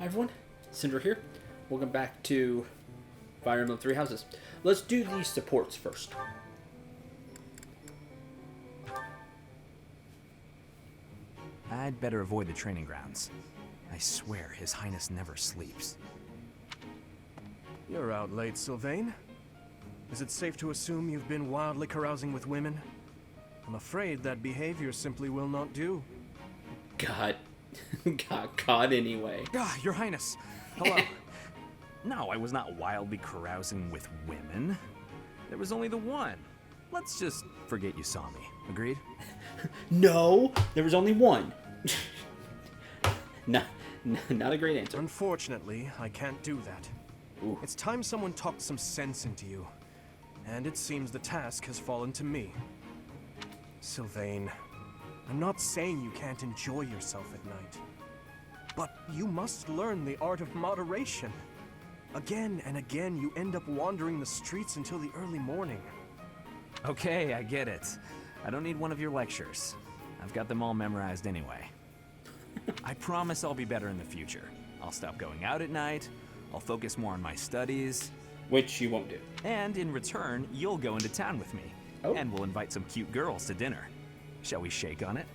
Hi everyone, Cendril here. Welcome back to Fire Emblem Three Houses. Let's do these supports first. I'd better avoid the training grounds. I swear His Highness never sleeps. You're out late, Sylvain. Is it safe to assume you've been wildly carousing with women? I'm afraid that behavior simply will not do. Got caught anyway. Your Highness! Hello. No, I was not wildly carousing with women. There was only the one. Let's just forget you saw me. Agreed? No, there was only one. Not a great answer. Unfortunately, I can't do that. Ooh. It's time someone talked some sense into you. And it seems the task has fallen to me. Sylvain, I'm not saying you can't enjoy yourself at night. But you must learn the art of moderation. Again and again, you end up wandering the streets until the early morning. Okay, I get it. I don't need one of your lectures. I've got them all memorized anyway. I promise I'll be better in the future. I'll stop going out at night, I'll focus more on my studies. Which you won't do. And in return, you'll go into town with me. Oh. And we'll invite some cute girls to dinner. Shall we shake on it?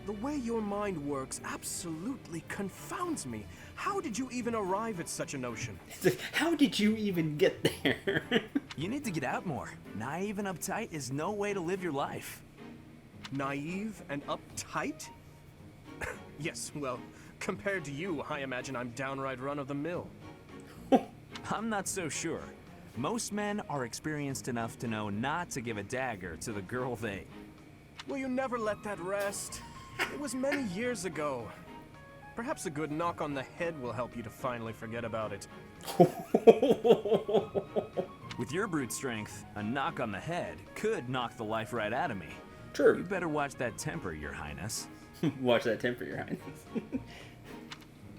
The way your mind works absolutely confounds me. How did you even arrive at such a notion? It's like, how did you even get there? You need to get out more. Naive and uptight is no way to live your life. Naive and uptight? Yes, well, compared to you, I imagine I'm downright run-of-the-mill. I'm not so sure. Most men are experienced enough to know not to give a dagger to the girl they... Will you never let that rest? It was many years ago. Perhaps a good knock on the head will help you to finally forget about it. With your brute strength, a knock on the head could knock the life right out of me. True. You better watch that temper, Your Highness. Watch that temper, Your Highness.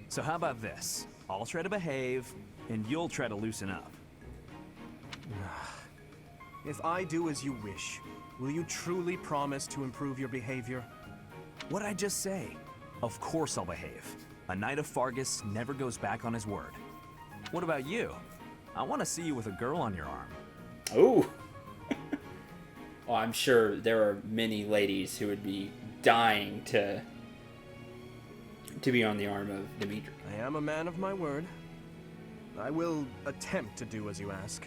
So how about this? I'll try to behave, and you'll try to loosen up. If I do as you wish, will you truly promise to improve your behavior? What'd I just say? Of course I'll behave. A knight of Fargus never goes back on his word. What about you? I want to see you with a girl on your arm. Oh. Oh, I'm sure there are many ladies who would be dying to be on the arm of Dimitri. I am a man of my word. I will attempt to do as you ask.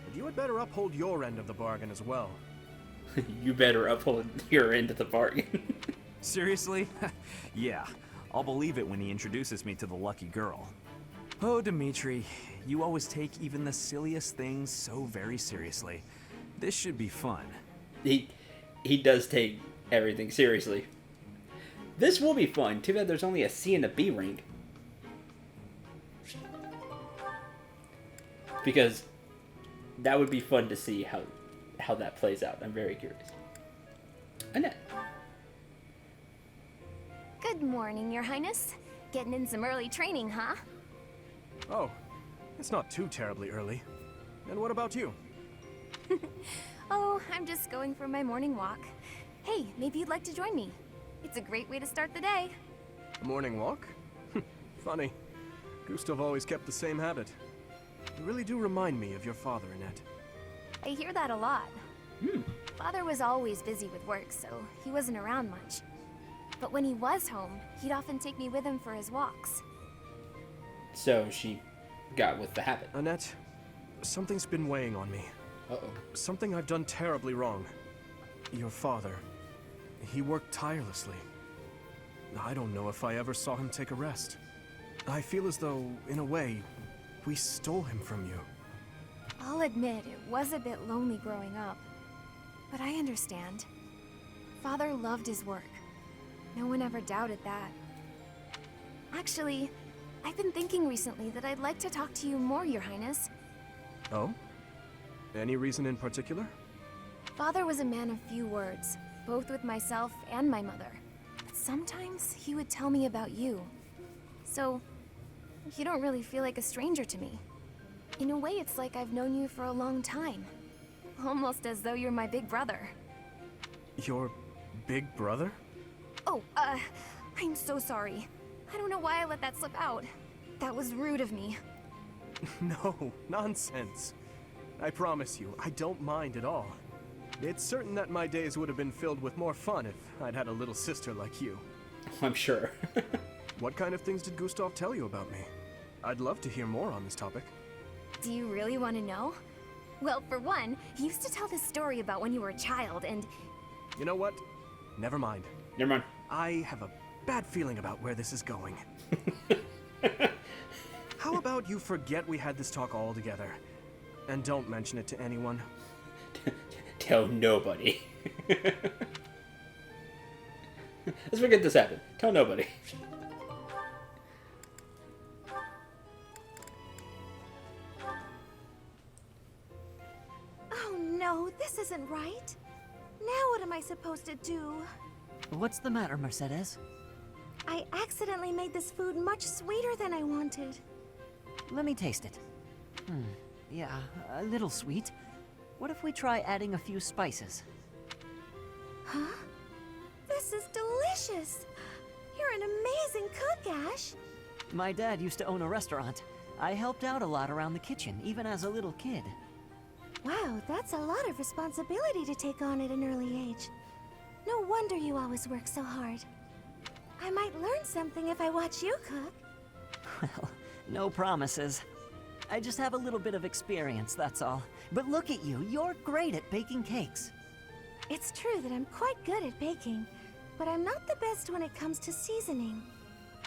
But you had better uphold your end of the bargain as well. You better uphold your end of the bargain. Seriously? Yeah, I'll believe it when he introduces me to the lucky girl. Oh, Dimitri, you always take even the silliest things so very seriously. This should be fun. He does take everything seriously. This will be fun. Too bad there's only a C and a B rank. Because that would be fun to see how that plays out. I'm very curious. Annette. Good morning, Your Highness. Getting in some early training, huh? Oh, it's not too terribly early. And what about you? Oh, I'm just going for my morning walk. Hey, maybe you'd like to join me. It's a great way to start the day. A morning walk? Funny. Gustav always kept the same habit. You really do remind me of your father, Annette. I hear that a lot. Father was always busy with work, so he wasn't around much. But when he was home, he'd often take me with him for his walks. So she got with the habit. Annette, something's been weighing on me. Uh-oh. Something I've done terribly wrong. Your father, he worked tirelessly. I don't know if I ever saw him take a rest. I feel as though, in a way, we stole him from you. I'll admit it was a bit lonely growing up. But I understand. Father loved his work. No one ever doubted that. Actually, I've been thinking recently that I'd like to talk to you more, Your Highness. Oh? Any reason in particular? Father was a man of few words, both with myself and my mother. But sometimes he would tell me about you. So, you don't really feel like a stranger to me. In a way, it's like I've known you for a long time. Almost as though you're my big brother. Your big brother? Oh, I'm so sorry. I don't know why I let that slip out. That was rude of me. No, nonsense. I promise you, I don't mind at all. It's certain that my days would have been filled with more fun if I'd had a little sister like you. I'm sure. What kind of things did Gustav tell you about me? I'd love to hear more on this topic. Do you really want to know? Well, for one, he used to tell this story about when you were a child, and... You know what? Never mind. Never mind. I have a bad feeling about where this is going. How about you forget we had this talk all together, and don't mention it to anyone? Tell nobody. Let's forget this happened. Tell nobody. Oh no, this isn't right. Now what am I supposed to do? What's the matter, Mercedes? I accidentally made this food much sweeter than I wanted. Let me taste it. Yeah, a little sweet. What if we try adding a few spices? Huh? This is delicious! You're an amazing cook, Ash! My dad used to own a restaurant. I helped out a lot around the kitchen, even as a little kid. Wow, that's a lot of responsibility to take on at an early age. No wonder you always work so hard. I might learn something if I watch you cook. Well, no promises. I just have a little bit of experience, that's all. But look at you, you're great at baking cakes. It's true that I'm quite good at baking, but I'm not the best when it comes to seasoning.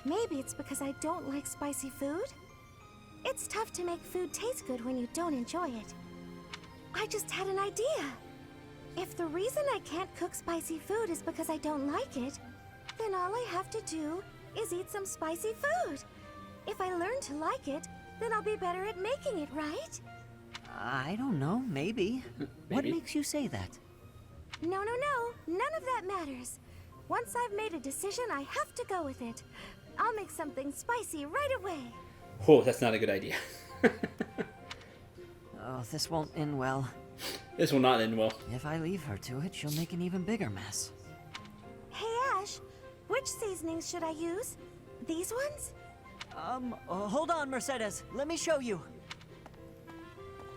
Maybe it's because I don't like spicy food? It's tough to make food taste good when you don't enjoy it. I just had an idea. If the reason I can't cook spicy food is because I don't like it, then all I have to do is eat some spicy food. If I learn to like it, then I'll be better at making it, right? I don't know, maybe. What makes you say that? No, none of that matters. Once I've made a decision, I have to go with it. I'll make something spicy right away. Oh, that's not a good idea. Oh, this won't end well. This will not end well. If I leave her to it, she'll make an even bigger mess. Hey, Ash, which seasonings should I use? These ones? Hold on, Mercedes. Let me show you.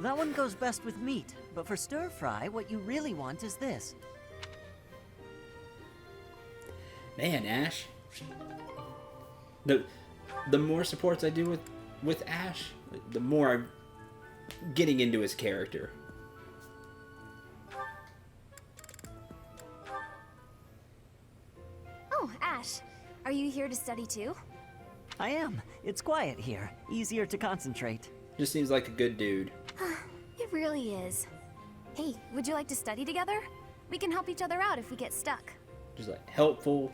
That one goes best with meat, but for stir fry, what you really want is this. Man, Ash. The more supports I do with Ash, the more I'm getting into his character. Oh, Ash, are you here to study too? I am. It's quiet here. Easier to concentrate. Just seems like a good dude. It really is. Hey, would you like to study together? We can help each other out if we get stuck. Just like helpful,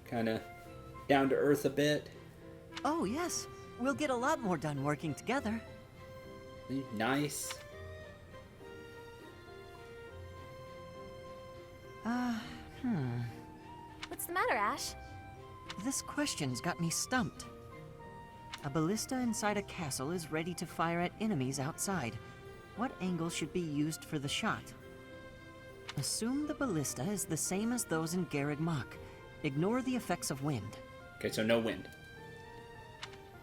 kind of down to earth a bit. Oh, yes. We'll get a lot more done working together. Nice. What's the matter, Ash? This question's got me stumped. A ballista inside a castle is ready to fire at enemies outside. What angle should be used for the shot? Assume the ballista is the same as those in Garreg Mach. Ignore the effects of wind. Okay, so no wind.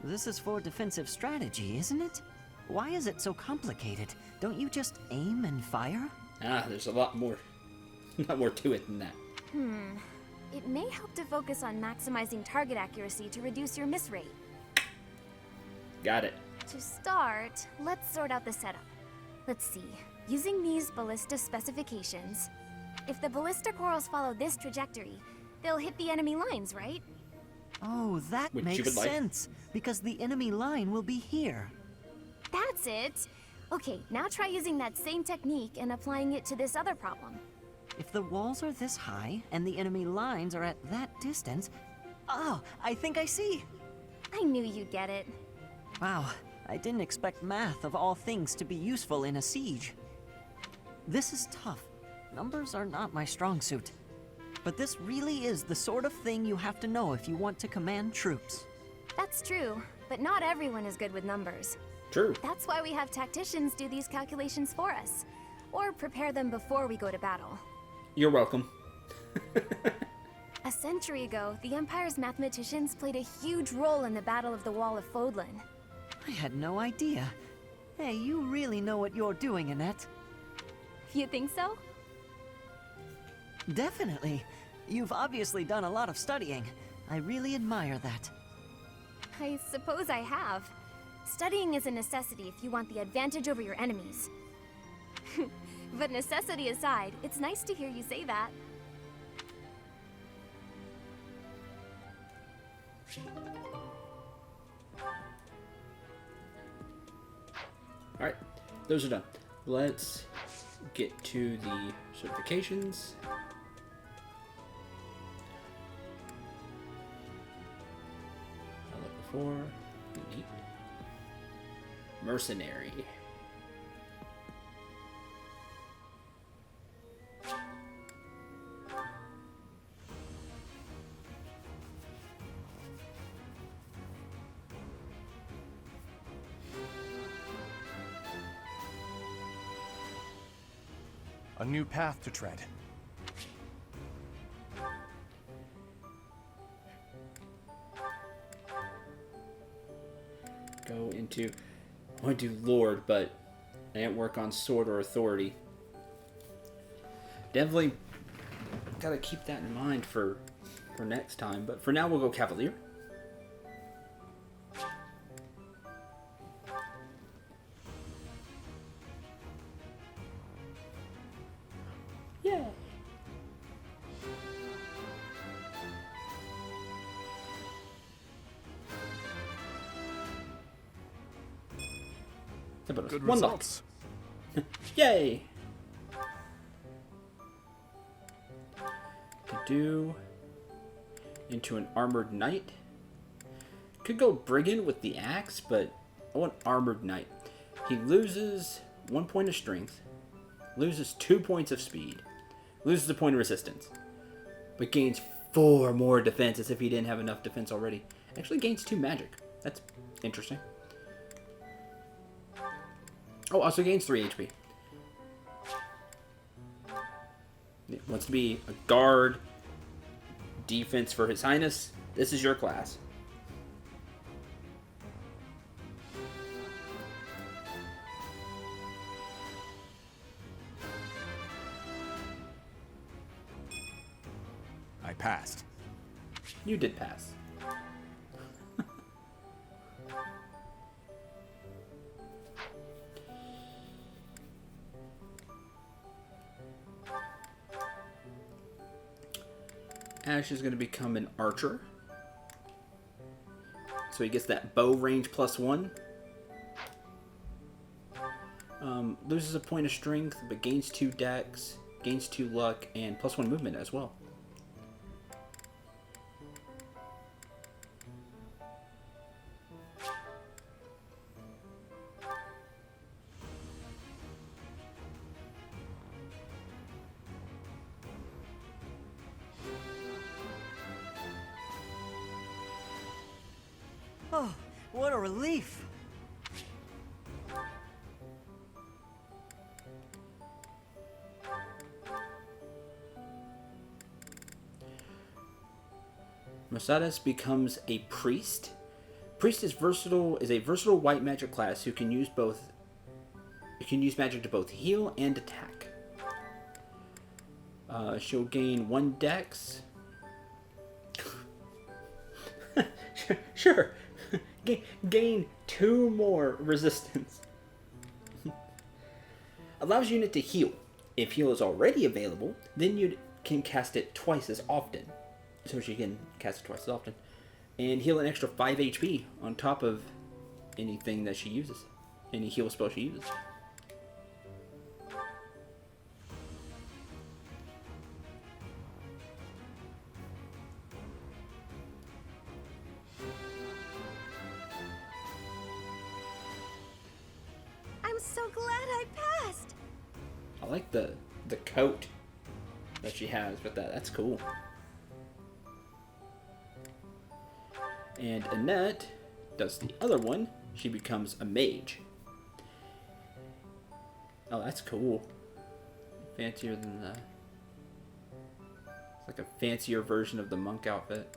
This is for defensive strategy, isn't it? Why is it so complicated? Don't you just aim and fire? There's a lot more to it than that. It may help to focus on maximizing target accuracy to reduce your miss rate. Got it. To start, let's sort out the setup. Let's see. Using these ballista specifications, if the ballista corals follow this trajectory, they'll hit the enemy lines, right? Oh, that Which you makes would like. sense, because the enemy line will be here. That's it! Okay, now try using that same technique and applying it to this other problem. If the walls are this high and the enemy lines are at that distance... Oh, I think I see! I knew you'd get it. Wow, I didn't expect math of all things to be useful in a siege. This is tough. Numbers are not my strong suit. But this really is the sort of thing you have to know if you want to command troops. That's true, but not everyone is good with numbers. True. That's why we have tacticians do these calculations for us, or prepare them before we go to battle. You're welcome. A century ago, the Empire's mathematicians played a huge role in the Battle of the Wall of Fodlan. I had no idea. Hey, you really know what you're doing, Annette. You think so? Definitely. You've obviously done a lot of studying. I really admire that. I suppose I have. Studying is a necessity if you want the advantage over your enemies. But necessity aside, it's nice to hear you say that. Alright, those are done. Let's get to the certifications. Level 4. Elite. Mercenary. A new path to tread. Go into... I want to do Lord, but I didn't work on Sword or Authority. Definitely gotta keep that in mind for next time. But for now, we'll go Cavalier. Yeah. Good One results. luck. Yay! To do into an armored knight. Could go brigand with the axe, but I want armored knight. He loses 1 point of strength, loses 2 points of speed, loses a point of resistance, but gains 4 more defense as if he didn't have enough defense already. Actually gains 2 magic. That's interesting. Oh, also gains 3 HP. He wants to be a guard, defense for His Highness. This is your class. I passed. You did pass. Ash is going to become an archer. So he gets that bow range +1. Loses a point of strength, but gains 2 dex, gains 2 luck, and +1 movement as well. Oh, what a relief! Mercedes becomes a priest. Priest is versatile. Is a versatile white magic class who can use both. Can use magic to both heal and attack. She'll gain 1 dex. Sure. Gain 2 more resistance. Allows unit to heal. If heal is already available, then you can cast it twice as often. So she can cast it twice as often. And heal an extra 5 HP on top of anything that she uses. Any heal spell she uses. I'm so glad I passed! I like the coat that she has with that. That's cool. And Annette does the other one. She becomes a mage. Oh, that's cool. Fancier than the It's like a fancier version of the monk outfit.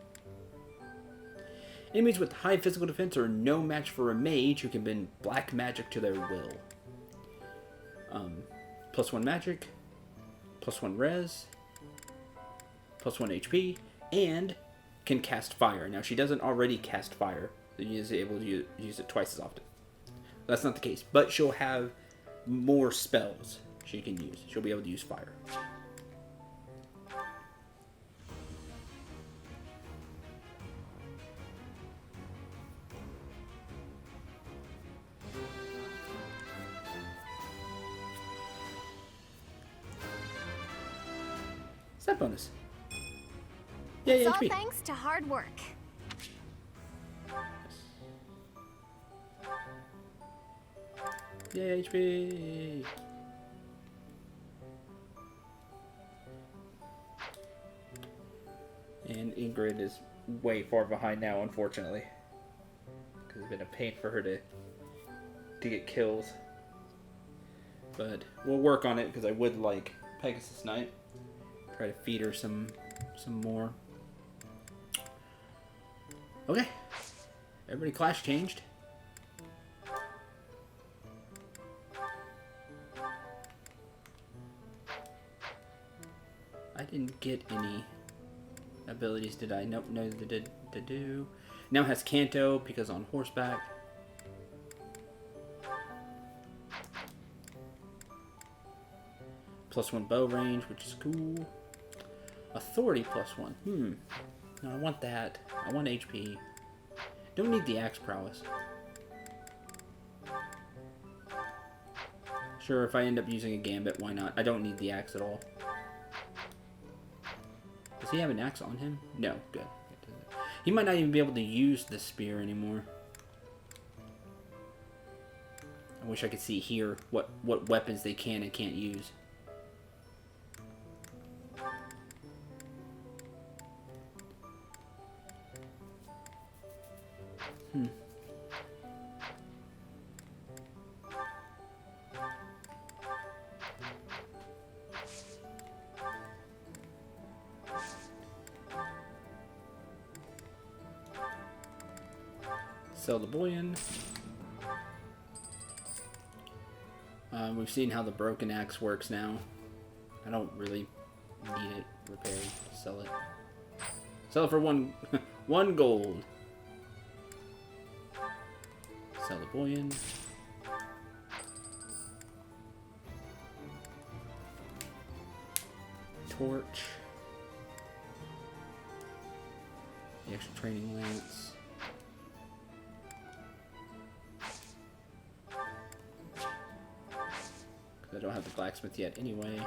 Enemies with high physical defense are no match for a mage who can bend black magic to their will. +1 magic, +1 res, +1 HP, and can cast fire. Now, she doesn't already cast fire, so she is able to use it twice as often. That's not the case, but she'll have more spells she can use. She'll be able to use fire. Stat bonus. Yay, It's all HP. thanks to hard work. Yay, HP. And Ingrid is way far behind now, unfortunately. Because it's been a pain for her to get kills. But we'll work on it because I would like Pegasus Knight. Try to feed her some more. Okay. Everybody class changed. I didn't get any abilities, did I? Nope, no, they did. Do. Now has Canto because on horseback. +1 bow range, which is cool. Authority +1. No, I want that. I want HP. Don't need the axe prowess. Sure, if I end up using a gambit, why not? I don't need the axe at all. Does he have an axe on him? No, good. He might not even be able to use the spear anymore. I wish I could see here what weapons they can and can't use. Sell the bullion. We've seen how the broken axe works now. I don't really need it repaired. Sell it. Sell it for one gold. Sell the bullion. Torch. The extra training lance. I don't have the blacksmith yet anyway.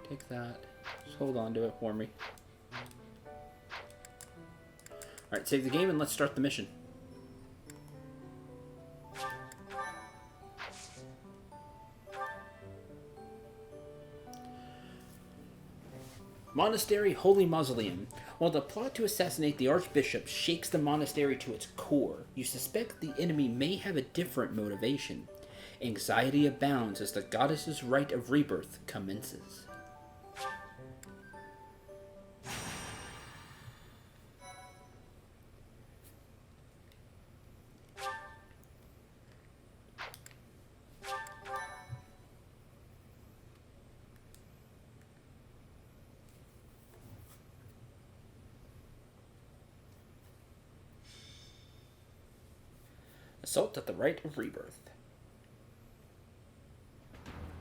Take that. Just hold on to it for me. Alright, save the game and let's start the mission. Monastery Holy Mausoleum. While the plot to assassinate the Archbishop shakes the monastery to its core, you suspect the enemy may have a different motivation. Anxiety abounds as the goddess's rite of rebirth commences. Assault at the Rite of Rebirth.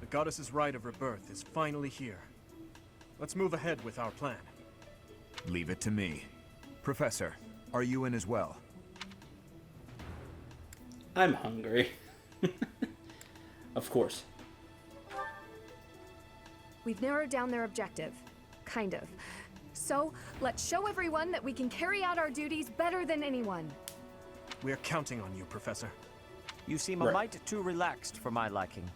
The goddess's rite of rebirth is finally here. Let's move ahead with our plan. Leave it to me. Professor, are you in as well? I'm hungry. Of course. We've narrowed down their objective. Kind of. So, let's show everyone that we can carry out our duties better than anyone. We're counting on you, Professor. You seem a Right. mite too relaxed for my liking.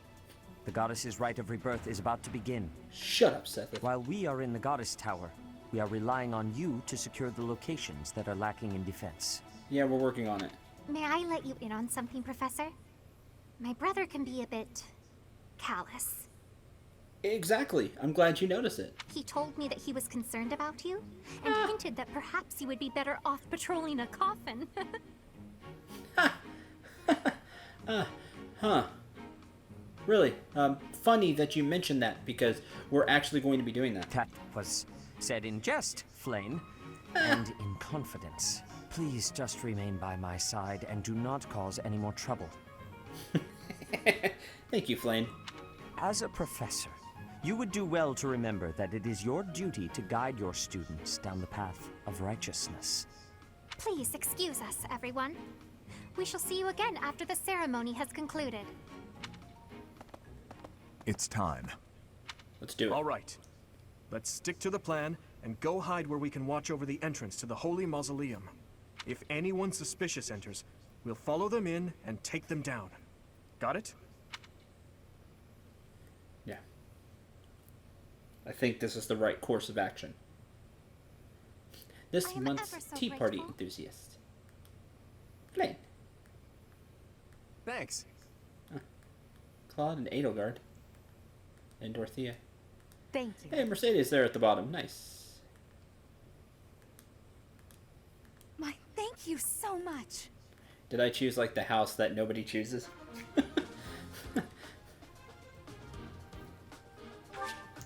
The goddess's rite of rebirth is about to begin. Shut up, Seth. While we are in the goddess tower, we are relying on you to secure the locations that are lacking in defense. Yeah, we're working on it. May I let you in on something, Professor? My brother can be a bit callous. Exactly. I'm glad you noticed it. He told me that he was concerned about you, and hinted that perhaps you would be better off patrolling a coffin. Huh. Really? Funny that you mentioned that, because we're actually going to be doing that. That was said in jest, Flame, and in confidence. Please just remain by my side and do not cause any more trouble. Thank you, Flame. As a professor, you would do well to remember that it is your duty to guide your students down the path of righteousness. Please excuse us, everyone. We shall see you again after the ceremony has concluded. It's time. Let's do it. All right. Let's stick to the plan and go hide where we can watch over the entrance to the Holy Mausoleum. If anyone suspicious enters, we'll follow them in and take them down. Got it? Yeah. I think this is the right course of action. This I am month's ever so Tea Party grateful. enthusiast. Flame. Thanks. Claude and Edelgard. And Dorothea. Thank you. Hey, Mercedes there at the bottom. Nice. My thank you so much. Did I choose like the house that nobody chooses?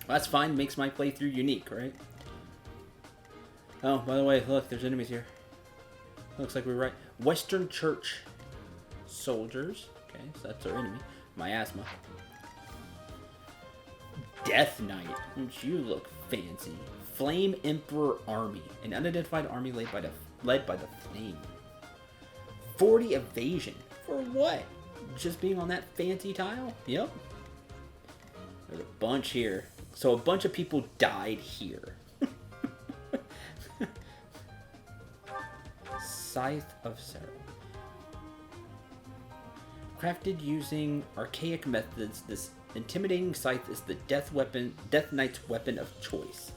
That's fine. Makes my playthrough unique, right? Oh, by the way, look, there's enemies here. Looks like we're right. Western Church soldiers. Okay, so that's our enemy. Miasma. Death Knight. Don't you look fancy? Flame Emperor Army. An unidentified army led by the Flame. 40 evasion. For what? Just being on that fancy tile? Yep. There's a bunch here. So a bunch of people died here. Scythe of Cendril. Crafted using archaic methods, this intimidating scythe is the Death Knight's weapon of choice.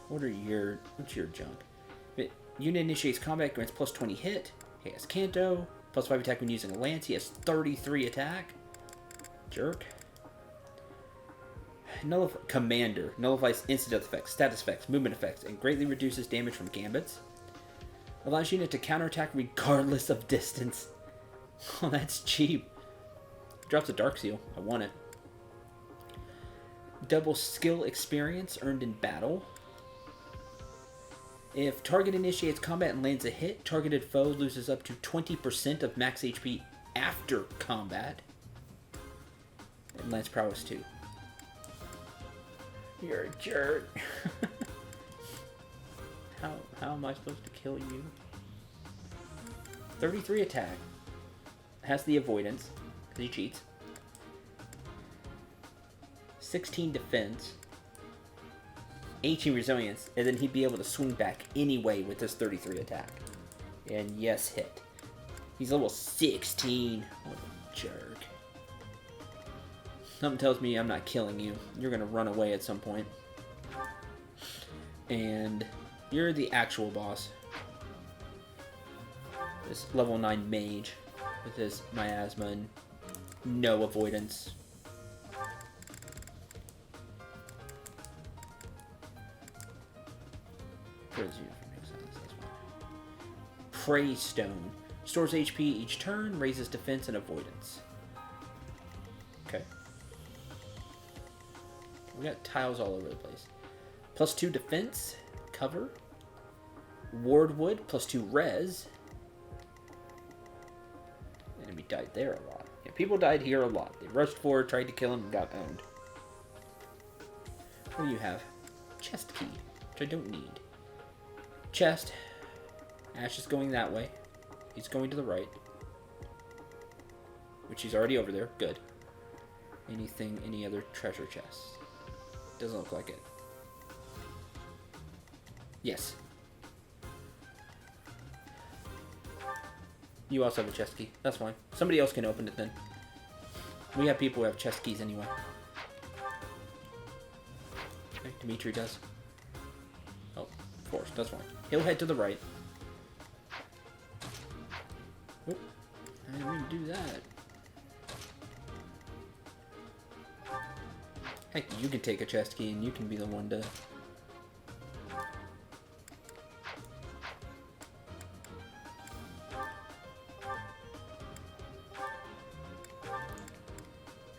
What's your junk? Unit initiates combat, grants plus 20 hit. He has Canto, plus 5 attack when using a lance. He has 33 attack. Jerk. Commander nullifies instant effects, status effects, movement effects, and greatly reduces damage from gambits. Allows unit to counterattack regardless of distance. Oh, that's cheap. Drops a Dark Seal. I want it. Double skill experience earned in battle. If target initiates combat and lands a hit, targeted foe loses up to 20% of max HP after combat. And Lance Prowess 2. You're a jerk. How am I supposed to kill you? 33 attack. Has the avoidance, because he cheats. 16 defense. 18 resilience, and then he'd be able to swing back anyway with his 33 attack. And yes, hit. He's level 16. What a jerk. Something tells me I'm not killing you. You're gonna run away at some point. And you're the actual boss. This level 9 mage with his miasma and no avoidance. Prey Stone. Stores HP each turn, raises defense and avoidance. Okay. We got tiles all over the place. Plus 2 defense, cover. Wardwood, plus 2 res. Enemy died there a lot. Yeah, people died here a lot. They rushed forward, tried to kill him, and got owned. What do you have? Chest key, which I don't need. Chest. Ash is going that way. He's going to the right. Which he's already over there. Good. Any other treasure chests? Doesn't look like it. Yes. You also have a chest key. That's fine. Somebody else can open it then. We have people who have chest keys anyway. Dimitri does. Oh, of course, that's fine. He'll head to the right. Oh, I didn't mean to do that. Heck, you can take a chest key and you can be the one to...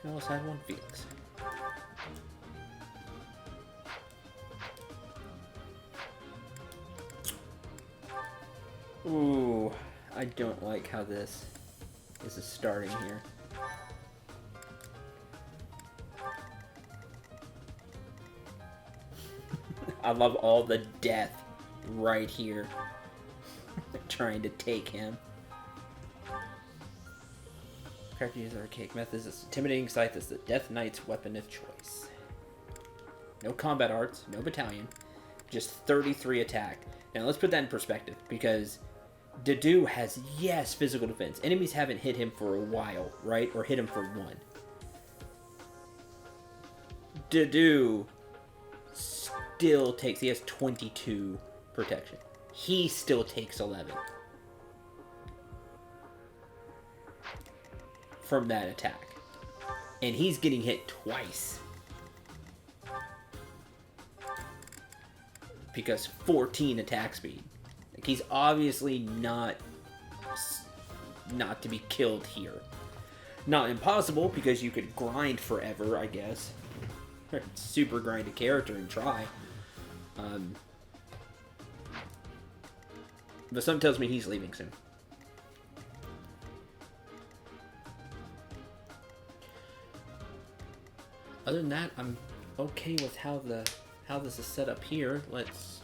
Who else had one? Felix. Ooh, I don't like how this is starting here. I love all the death right here. Trying to take him. Character user archaic methods. This intimidating sight is the Death Knight's weapon of choice. No combat arts, no battalion, just 33 attack. Now let's put that in perspective, because Dedue has, yes, physical defense. Enemies haven't hit him for a while, right? Or hit him for one. Dedue still takes, he has 22 protection. He still takes 11. From that attack. And he's getting hit twice. Because 14 attack speed. Like, he's obviously not to be killed here. Not impossible, because you could grind forever, I guess. Super grind a character and try. But something tells me he's leaving soon. Other than that, I'm okay with how this is set up here. Let's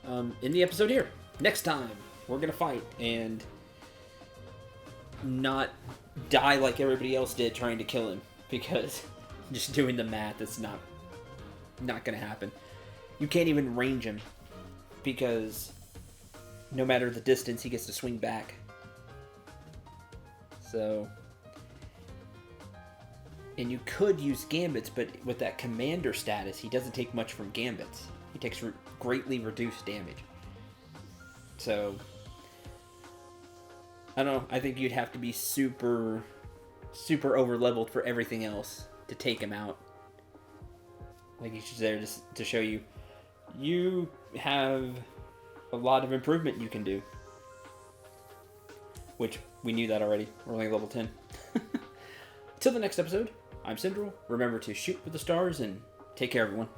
end the episode here. Next time, we're gonna fight and not die like everybody else did trying to kill him, because just doing the math, it's not gonna happen. You can't even range him, because no matter the distance, he gets to swing back. So, and you could use gambits, but with that commander status, he doesn't take much from gambits. He takes greatly reduced damage. So, I don't know. I think you'd have to be super over leveled for everything else to take him out. Like, he's just there to show you have a lot of improvement you can do. Which, we knew that already. We're only level 10. Till the next episode, I'm Cendril. Remember to shoot for the stars and take care, everyone.